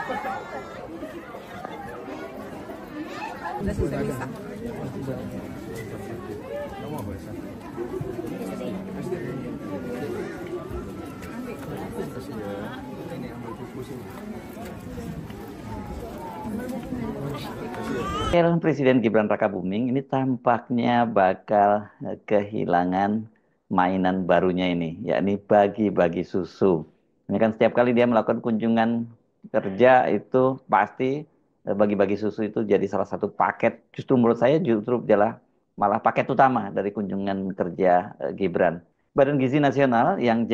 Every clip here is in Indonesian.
Udah selesai bisa. Presiden Gibran Rakabuming ini tampaknya bakal kehilangan mainan barunya ini, yakni bagi-bagi susu. Ini kan setiap kali dia melakukan kunjungan kerja itu pasti bagi-bagi susu itu jadi salah satu paket. Justru menurut saya justru adalah malah paket utama dari kunjungan kerja Gibran. Badan Gizi Nasional yang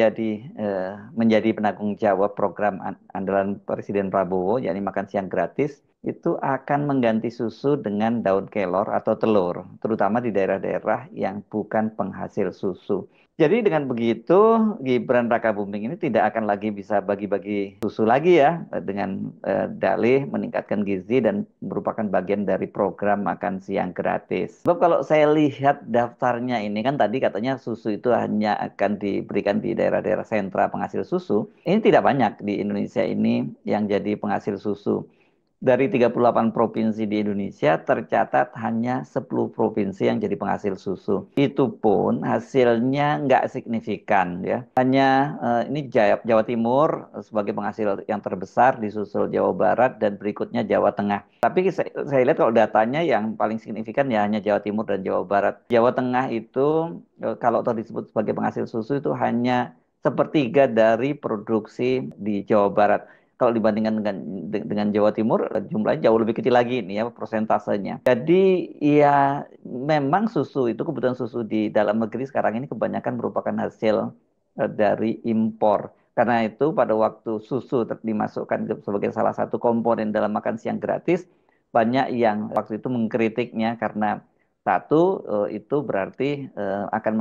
menjadi penanggung jawab program andalan Presiden Prabowo, yakni makan siang gratis, itu akan mengganti susu dengan daun kelor atau telur, terutama di daerah-daerah yang bukan penghasil susu. Jadi dengan begitu, Gibran Rakabuming ini tidak akan lagi bisa bagi-bagi susu lagi ya, dengan dalih meningkatkan gizi dan merupakan bagian dari program makan siang gratis. Sebab kalau saya lihat daftarnya ini kan tadi katanya susu itu hanya akan diberikan di daerah-daerah sentra penghasil susu. Ini tidak banyak di Indonesia ini yang jadi penghasil susu. Dari 38 provinsi di Indonesia tercatat hanya 10 provinsi yang jadi penghasil susu. Itu pun hasilnya nggak signifikan ya. Hanya ini Jawa Timur sebagai penghasil yang terbesar, disusul Jawa Barat dan berikutnya Jawa Tengah. Tapi saya lihat kalau datanya yang paling signifikan ya hanya Jawa Timur dan Jawa Barat. Jawa Tengah itu kalau disebut sebagai penghasil susu itu hanya sepertiga dari produksi di Jawa Barat. Kalau dibandingkan dengan Jawa Timur, jumlahnya jauh lebih kecil lagi nih ya persentasenya. Jadi ya memang susu itu kebutuhan susu di dalam negeri sekarang ini kebanyakan merupakan hasil dari impor. Karena itu pada waktu susu dimasukkan sebagai salah satu komponen dalam makan siang gratis, banyak yang waktu itu mengkritiknya karena satu itu berarti akan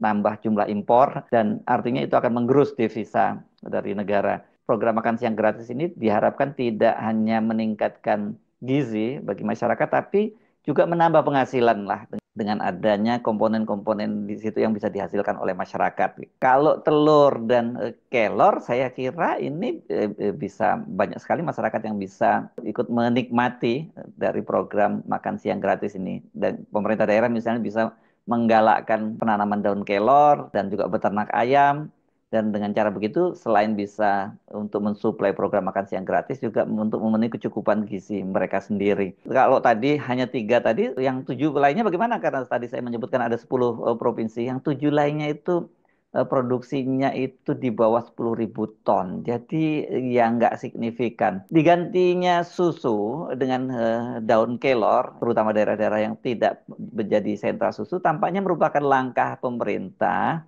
menambah jumlah impor dan artinya itu akan menggerus devisa dari negara. Program makan siang gratis ini diharapkan tidak hanya meningkatkan gizi bagi masyarakat, tapi juga menambah penghasilan lah dengan adanya komponen-komponen di situ yang bisa dihasilkan oleh masyarakat. Kalau telur dan kelor, saya kira ini bisa banyak sekali masyarakat yang bisa ikut menikmati dari program makan siang gratis ini. Dan pemerintah daerah misalnya bisa menggalakkan penanaman daun kelor dan juga beternak ayam. Dan dengan cara begitu, selain bisa untuk mensuplai program makan siang gratis, juga untuk memenuhi kecukupan gizi mereka sendiri. Kalau tadi hanya 3 tadi, yang 7 lainnya bagaimana? Karena tadi saya menyebutkan ada 10 provinsi, yang 7 lainnya itu produksinya itu di bawah 10.000 ton. Jadi ya nggak signifikan. Digantinya susu dengan daun kelor, terutama daerah-daerah yang tidak menjadi sentra susu, tampaknya merupakan langkah pemerintah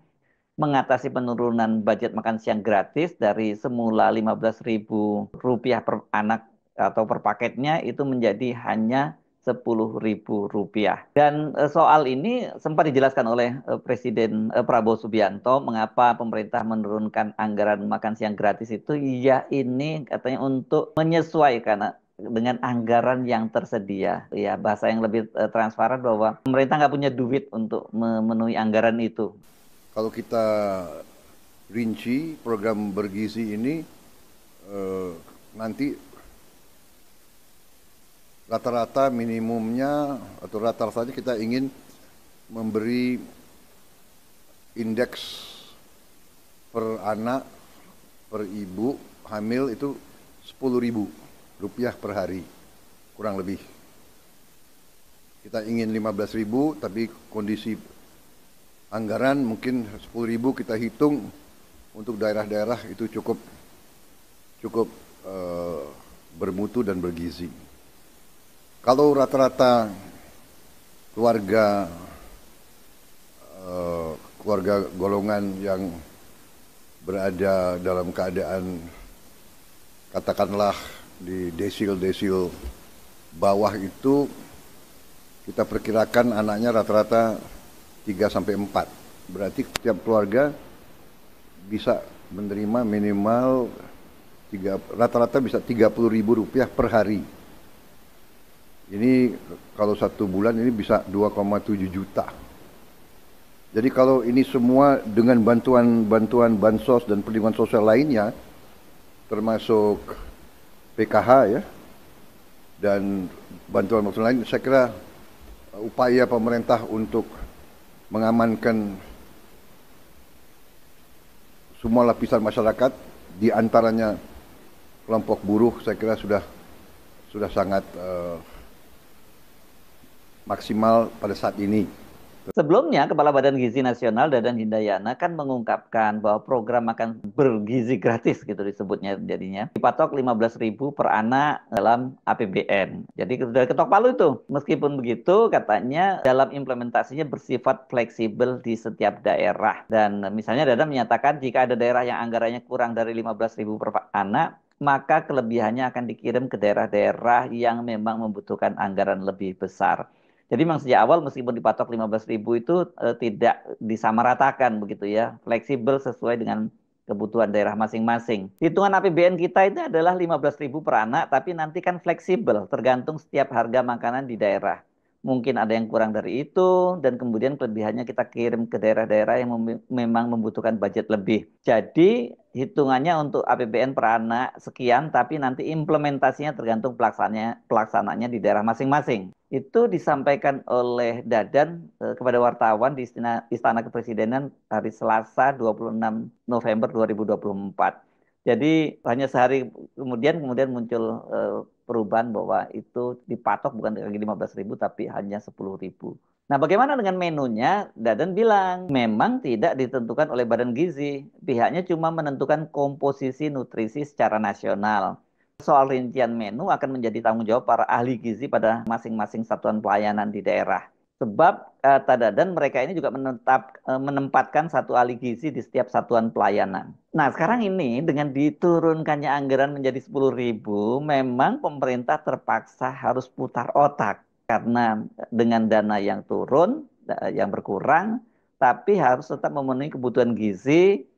mengatasi penurunan budget makan siang gratis dari semula Rp15.000 per anak atau per paketnya itu menjadi hanya Rp10.000. Dan soal ini sempat dijelaskan oleh Presiden Prabowo Subianto mengapa pemerintah menurunkan anggaran makan siang gratis itu, ya ini katanya untuk menyesuaikan dengan anggaran yang tersedia. Ya bahasa yang lebih transparan bahwa pemerintah nggak punya duit untuk memenuhi anggaran itu. Kalau kita rinci program bergizi ini nanti rata-rata minimumnya atau rata-ratanya kita ingin memberi indeks per anak per ibu hamil itu Rp10.000 per hari kurang lebih. Kita ingin 15.000 tapi kondisi anggaran mungkin 10.000 kita hitung untuk daerah-daerah itu cukup bermutu dan bergizi. Kalau rata-rata keluarga golongan yang berada dalam keadaan katakanlah di desil-desil bawah itu kita perkirakan anaknya rata-rata 3-4. Berarti setiap keluarga bisa menerima minimal rata-rata bisa Rp30.000 per hari. Ini kalau 1 bulan ini bisa 2,7 juta. Jadi kalau ini semua dengan bantuan bansos dan perlindungan sosial lainnya, termasuk PKH ya, dan bantuan-bantuan lain. Saya kira upaya pemerintah untuk mengamankan semua lapisan masyarakat, di antaranya kelompok buruh, saya kira sudah sangat maksimal pada saat ini. Sebelumnya, Kepala Badan Gizi Nasional Dadan Hindayana kan mengungkapkan bahwa program makan bergizi gratis gitu disebutnya jadinya dipatok 15.000 per anak dalam APBN. Jadi sudah ketok palu itu. Meskipun begitu, katanya dalam implementasinya bersifat fleksibel di setiap daerah. Dan misalnya Dadan menyatakan jika ada daerah yang anggarannya kurang dari 15.000 per anak, maka kelebihannya akan dikirim ke daerah-daerah yang memang membutuhkan anggaran lebih besar. Jadi memang sejak awal meskipun dipatok 15.000 itu tidak disamaratakan begitu ya, fleksibel sesuai dengan kebutuhan daerah masing-masing. Hitungan APBN kita itu adalah 15.000 per anak, tapi nanti kan fleksibel, tergantung setiap harga makanan di daerah. Mungkin ada yang kurang dari itu, dan kemudian kelebihannya kita kirim ke daerah-daerah yang memang membutuhkan budget lebih. Jadi hitungannya untuk APBN per anak sekian, tapi nanti implementasinya tergantung pelaksananya di daerah masing-masing. Itu disampaikan oleh Dadan kepada wartawan di Istana Kepresidenan hari Selasa 26 November 2024. Jadi hanya sehari kemudian muncul perubahan bahwa itu dipatok bukan lagi 15.000 tapi hanya 10.000. Nah, bagaimana dengan menunya? Dadan bilang memang tidak ditentukan oleh Badan Gizi. Pihaknya cuma menentukan komposisi nutrisi secara nasional. Soal rincian menu akan menjadi tanggung jawab para ahli gizi pada masing-masing satuan pelayanan di daerah. Sebab kata Dadan mereka ini juga menempatkan satu ahli gizi di setiap satuan pelayanan. Nah, sekarang ini dengan diturunkannya anggaran menjadi 10.000, memang pemerintah terpaksa harus putar otak karena dengan dana yang turun, yang berkurang, tapi harus tetap memenuhi kebutuhan gizi.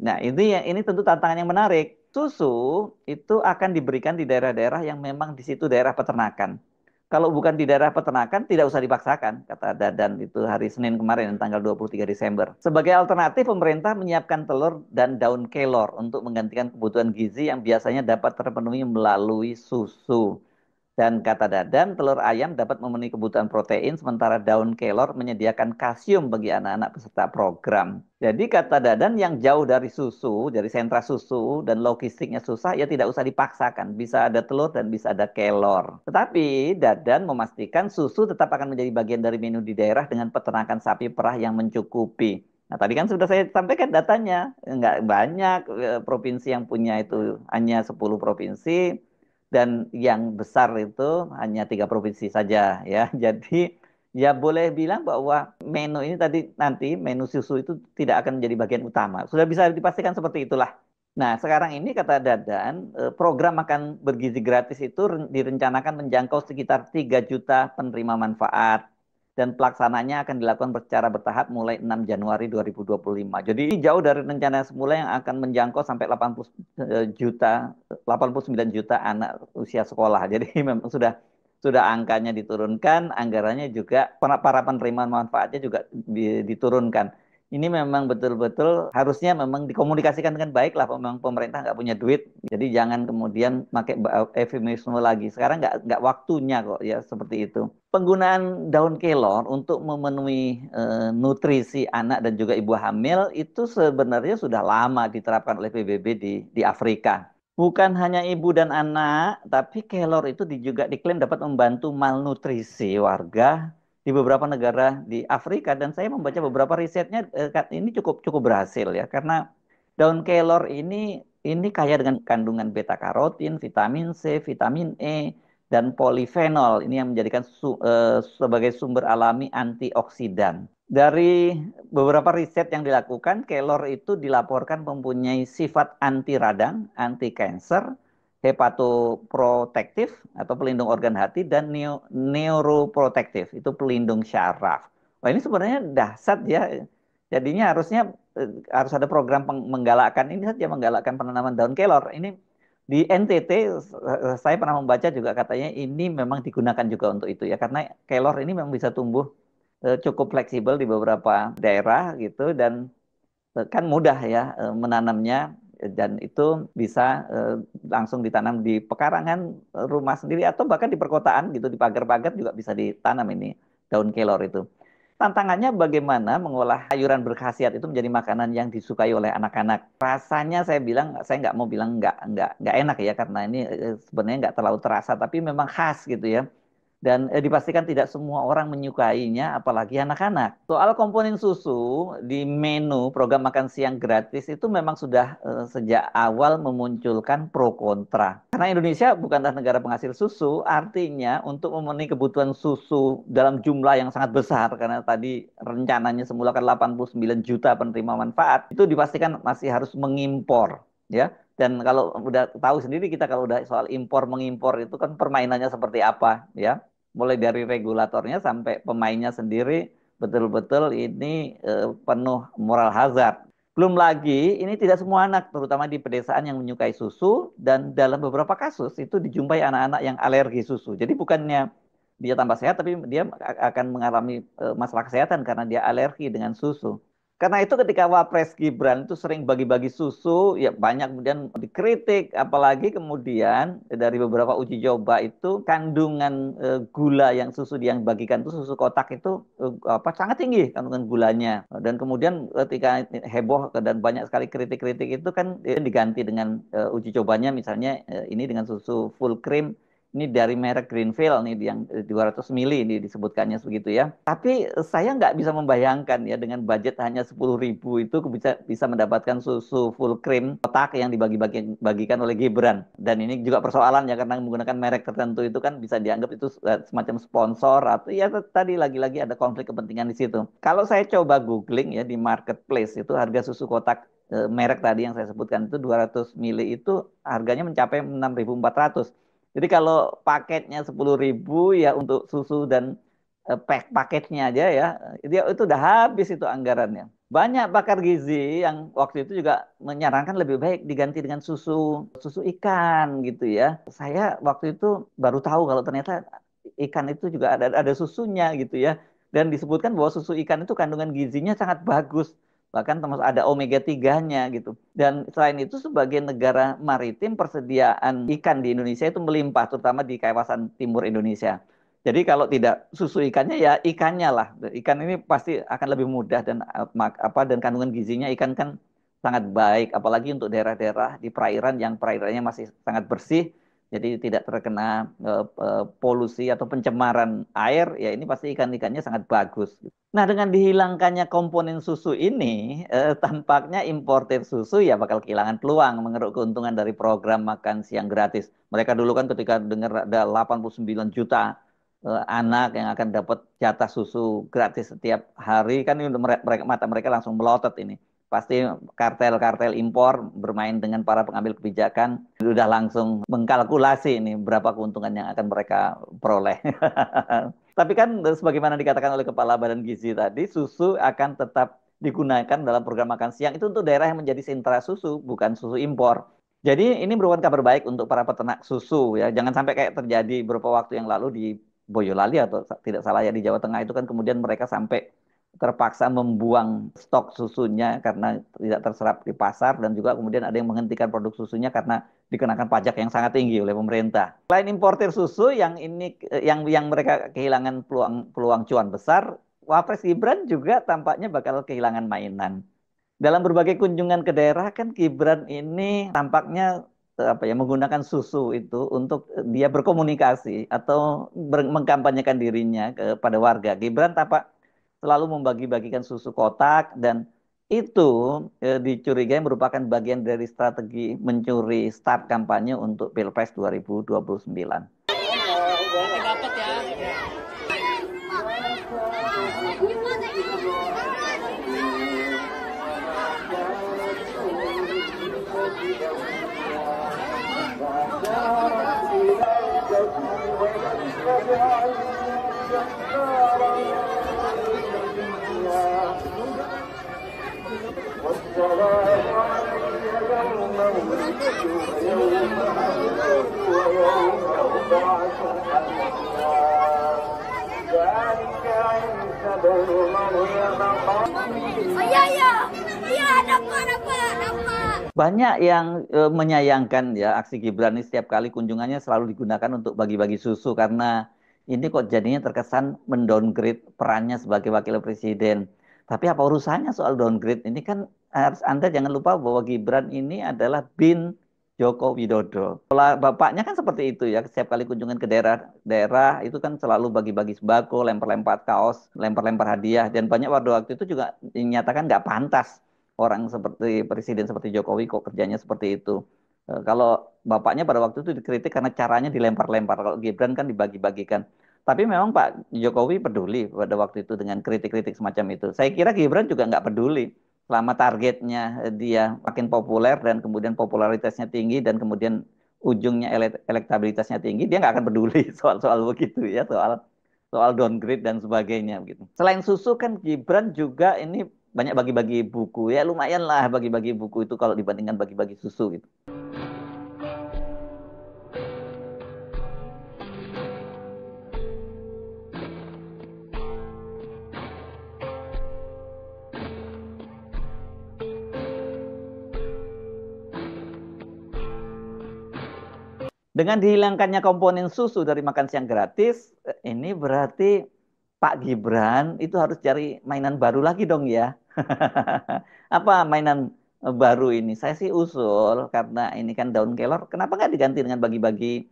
Nah, ini tentu tantangan yang menarik. Susu itu akan diberikan di daerah-daerah yang memang di situ daerah peternakan. Kalau bukan di daerah peternakan, tidak usah dipaksakan, kata Dadan itu hari Senin kemarin, tanggal 23 Desember. Sebagai alternatif, pemerintah menyiapkan telur dan daun kelor untuk menggantikan kebutuhan gizi yang biasanya dapat terpenuhi melalui susu. Dan kata Dadan, telur ayam dapat memenuhi kebutuhan protein, sementara daun kelor menyediakan kalsium bagi anak-anak peserta program. Jadi kata Dadan, yang jauh dari susu, dari sentra susu, dan logistiknya susah, ya tidak usah dipaksakan. Bisa ada telur dan bisa ada kelor. Tetapi Dadan memastikan susu tetap akan menjadi bagian dari menu di daerah dengan peternakan sapi perah yang mencukupi. Nah, tadi kan sudah saya sampaikan datanya. Nggak banyak provinsi yang punya itu, hanya 10 provinsi dan yang besar itu hanya 3 provinsi saja ya. Jadi ya boleh bilang bahwa menu ini tadi nanti menu susu itu tidak akan menjadi bagian utama. Sudah bisa dipastikan seperti itulah. Nah, sekarang ini kata Dadan, program makan bergizi gratis itu direncanakan menjangkau sekitar 3 juta penerima manfaat dan pelaksananya akan dilakukan secara bertahap mulai 6 Januari 2025. Jadi ini jauh dari rencana semula yang akan menjangkau sampai 89 juta anak usia sekolah. Jadi memang sudah angkanya diturunkan, anggarannya juga para penerima manfaatnya juga diturunkan. Ini memang betul-betul harusnya memang dikomunikasikan dengan baik lah. Memang pemerintah nggak punya duit, jadi jangan kemudian pakai eufemisme lagi. Sekarang nggak waktunya kok ya seperti itu. Penggunaan daun kelor untuk memenuhi nutrisi anak dan juga ibu hamil itu sebenarnya sudah lama diterapkan oleh PBB di Afrika. Bukan hanya ibu dan anak, tapi kelor itu juga diklaim dapat membantu malnutrisi warga di beberapa negara di Afrika. Dan saya membaca beberapa risetnya ini cukup cukup berhasil ya, karena daun kelor ini kaya dengan kandungan beta karotin, vitamin C, vitamin E, dan polifenol. Ini yang menjadikan sebagai sumber alami antioksidan. Dari beberapa riset yang dilakukan, kelor itu dilaporkan mempunyai sifat anti radang, anti kanker, hepatoprotektif atau pelindung organ hati, dan neuroprotektif, itu pelindung syaraf. Wah, ini sebenarnya dahsyat ya. Jadinya harus ada program menggalakkan ini saja, menggalakkan penanaman daun kelor. Ini di NTT saya pernah membaca juga katanya ini memang digunakan juga untuk itu ya, karena kelor ini memang bisa tumbuh cukup fleksibel di beberapa daerah gitu, dan kan mudah ya menanamnya. dan itu bisa langsung ditanam di pekarangan rumah sendiri atau bahkan di perkotaan gitu, di pagar-pagar juga bisa ditanam ini daun kelor itu. Tantangannya bagaimana mengolah sayuran berkhasiat itu menjadi makanan yang disukai oleh anak-anak. Rasanya saya bilang, saya nggak mau bilang nggak enak ya, karena ini sebenarnya nggak terlalu terasa, tapi memang khas gitu ya. Dan dipastikan tidak semua orang menyukainya, apalagi anak-anak. Soal komponen susu di menu program makan siang gratis itu memang sudah sejak awal memunculkan pro kontra. Karena Indonesia bukanlah negara penghasil susu, artinya untuk memenuhi kebutuhan susu dalam jumlah yang sangat besar, karena tadi rencananya semula kan 89 juta penerima manfaat, itu dipastikan masih harus mengimpor, ya. Dan kalau udah tahu sendiri kita kalau udah soal impor mengimpor itu kan permainannya seperti apa, ya, mulai dari regulatornya sampai pemainnya sendiri betul-betul ini penuh moral hazard. Belum lagi ini tidak semua anak, terutama di pedesaan yang menyukai susu, dan dalam beberapa kasus itu dijumpai anak-anak yang alergi susu. Jadi bukannya dia tambah sehat, tapi dia akan mengalami masalah kesehatan karena dia alergi dengan susu. Karena itu ketika Wapres Gibran itu sering bagi-bagi susu, ya banyak kemudian dikritik, apalagi kemudian dari beberapa uji coba itu kandungan gula yang susu yang bagikan itu susu kotak itu sangat tinggi kandungan gulanya. Dan kemudian ketika heboh dan banyak sekali kritik-kritik itu kan diganti dengan uji cobanya misalnya ini dengan susu full cream. Ini dari merek Greenfield nih yang 200 mili ini disebutkannya begitu ya. Tapi saya nggak bisa membayangkan ya dengan budget hanya 10.000 itu bisa mendapatkan susu full cream kotak yang dibagi-bagikan oleh Gibran. Dan ini juga persoalan ya karena menggunakan merek tertentu itu kan bisa dianggap itu semacam sponsor atau ya tadi lagi-lagi ada konflik kepentingan di situ. Kalau saya coba googling ya di marketplace itu harga susu kotak merek tadi yang saya sebutkan itu 200 mili itu harganya mencapai 6.400. Jadi kalau paketnya 10.000 ya untuk susu dan paketnya aja ya, itu udah habis itu anggarannya. Banyak pakar gizi yang waktu itu juga menyarankan lebih baik diganti dengan susu ikan gitu ya. Saya waktu itu baru tahu kalau ternyata ikan itu juga ada susunya gitu ya. Dan disebutkan bahwa susu ikan itu kandungan gizinya sangat bagus. Bahkan termasuk ada omega 3-nya gitu. Dan selain itu sebagai negara maritim persediaan ikan di Indonesia itu melimpah, terutama di kawasan timur Indonesia. Jadi kalau tidak susu ikannya ya ikannya lah. Ikan ini pasti akan lebih mudah dan dan kandungan gizinya ikan kan sangat baik, apalagi untuk daerah-daerah di perairan yang perairannya masih sangat bersih, jadi tidak terkena polusi atau pencemaran air. Ya ini pasti ikan-ikannya sangat bagus. Nah, dengan dihilangkannya komponen susu ini, tampaknya importer susu ya bakal kehilangan peluang mengeruk keuntungan dari program makan siang gratis. Mereka dulu kan ketika dengar ada 89 juta anak yang akan dapat jatah susu gratis setiap hari, kan ini mata mereka langsung melotot ini. Pasti kartel-kartel impor bermain dengan para pengambil kebijakan, sudah langsung mengkalkulasi ini berapa keuntungan yang akan mereka peroleh. Tapi kan sebagaimana dikatakan oleh Kepala Badan Gizi tadi, susu akan tetap digunakan dalam program makan siang itu untuk daerah yang menjadi sentra susu, bukan susu impor. Jadi ini merupakan kabar baik untuk para peternak susu ya. Jangan sampai kayak terjadi beberapa waktu yang lalu di Boyolali atau tidak salah ya di Jawa Tengah itu kan kemudian mereka sampai terpaksa membuang stok susunya karena tidak terserap di pasar, dan juga kemudian ada yang menghentikan produk susunya karena dikenakan pajak yang sangat tinggi oleh pemerintah. Selain importir susu yang ini yang mereka kehilangan peluang cuan besar, Wapres Gibran juga tampaknya bakal kehilangan mainan. Dalam berbagai kunjungan ke daerah kan Gibran ini tampaknya menggunakan susu itu untuk dia berkomunikasi atau mengkampanyekan dirinya kepada warga. Gibran tampak selalu membagi-bagikan susu kotak, dan itu dicurigai merupakan bagian dari strategi mencuri start kampanye untuk Pilpres 2029. Banyak yang menyayangkan ya aksi Gibran ini setiap kali kunjungannya selalu digunakan untuk bagi-bagi susu karena ini kok jadinya terkesan mendowngrade perannya sebagai wakil presiden. Tapi apa urusannya soal downgrade? Ini kan harus Anda jangan lupa bahwa Gibran ini adalah bin Joko Widodo. Pola bapaknya kan seperti itu ya, setiap kali kunjungan ke daerah-daerah itu kan selalu bagi-bagi sembako, lempar-lempar kaos, lempar-lempar hadiah dan banyak pada waktu itu juga dinyatakan nggak pantas orang seperti presiden seperti Jokowi kok kerjanya seperti itu. Kalau bapaknya pada waktu itu dikritik karena caranya dilempar-lempar, kalau Gibran kan dibagi-bagikan. Tapi memang Pak Jokowi peduli pada waktu itu dengan kritik-kritik semacam itu. Saya kira Gibran juga nggak peduli selama targetnya dia makin populer dan kemudian popularitasnya tinggi dan kemudian ujungnya elektabilitasnya tinggi, dia nggak akan peduli soal-soal begitu ya, soal soal downgrade dan sebagainya gitu. Selain susu kan Gibran juga ini banyak bagi-bagi buku ya, lumayan lah bagi-bagi buku itu kalau dibandingkan bagi-bagi susu gitu. Dengan dihilangkannya komponen susu dari makan siang gratis, ini berarti Pak Gibran itu harus cari mainan baru lagi dong ya. Apa mainan baru ini? Saya sih usul karena ini kan daun kelor, kenapa nggak diganti dengan bagi-bagi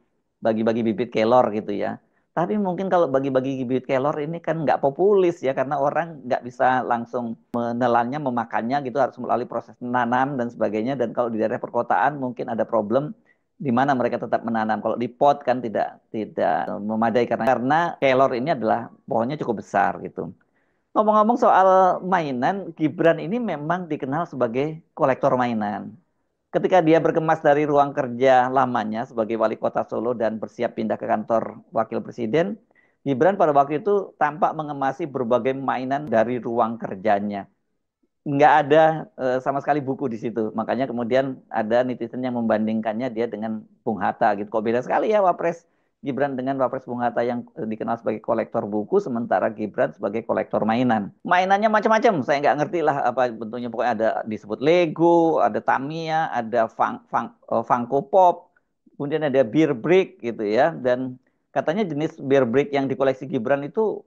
bibit kelor gitu ya? Tapi mungkin kalau bagi-bagi bibit kelor ini kan nggak populis ya karena orang nggak bisa langsung menelannya, memakannya gitu harus melalui proses menanam dan sebagainya. Dan kalau di daerah perkotaan mungkin ada problem di mana mereka tetap menanam. Kalau di pot kan tidak memadai karena kelor ini adalah pohonnya cukup besar gitu. Ngomong-ngomong soal mainan, Gibran ini memang dikenal sebagai kolektor mainan. Ketika dia berkemas dari ruang kerja lamanya sebagai wali kota Solo dan bersiap pindah ke kantor wakil presiden, Gibran pada waktu itu tampak mengemasi berbagai mainan dari ruang kerjanya. Nggak ada sama sekali buku di situ. Makanya kemudian ada netizen yang membandingkannya dia dengan Bung Hatta gitu. Kok beda sekali ya Wapres Gibran dengan Wapres Bung Hatta yang dikenal sebagai kolektor buku, sementara Gibran sebagai kolektor mainan. Mainannya macam-macam, saya nggak ngerti lah apa bentuknya. Pokoknya ada disebut Lego, ada Tamiya, ada Funko Pop, kemudian ada Beer Brick gitu ya. Dan katanya jenis bear brick yang dikoleksi Gibran itu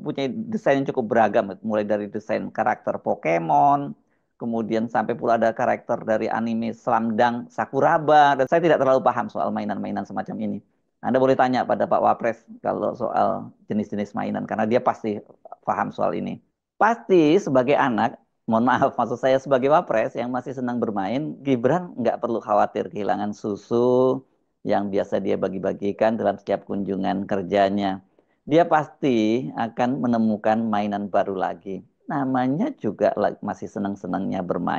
punya desain yang cukup beragam, mulai dari desain karakter Pokemon, kemudian sampai pula ada karakter dari anime Slamdang Sakuraba. Dan saya tidak terlalu paham soal mainan-mainan semacam ini. Anda boleh tanya pada Pak Wapres kalau soal jenis-jenis mainan, karena dia pasti paham soal ini. Pasti sebagai anak, mohon maaf, maksud saya sebagai Wapres yang masih senang bermain, Gibran nggak perlu khawatir kehilangan susu, yang biasa dia bagi-bagikan dalam setiap kunjungan kerjanya. Dia pasti akan menemukan mainan baru lagi. Namanya juga masih senang-senangnya bermain.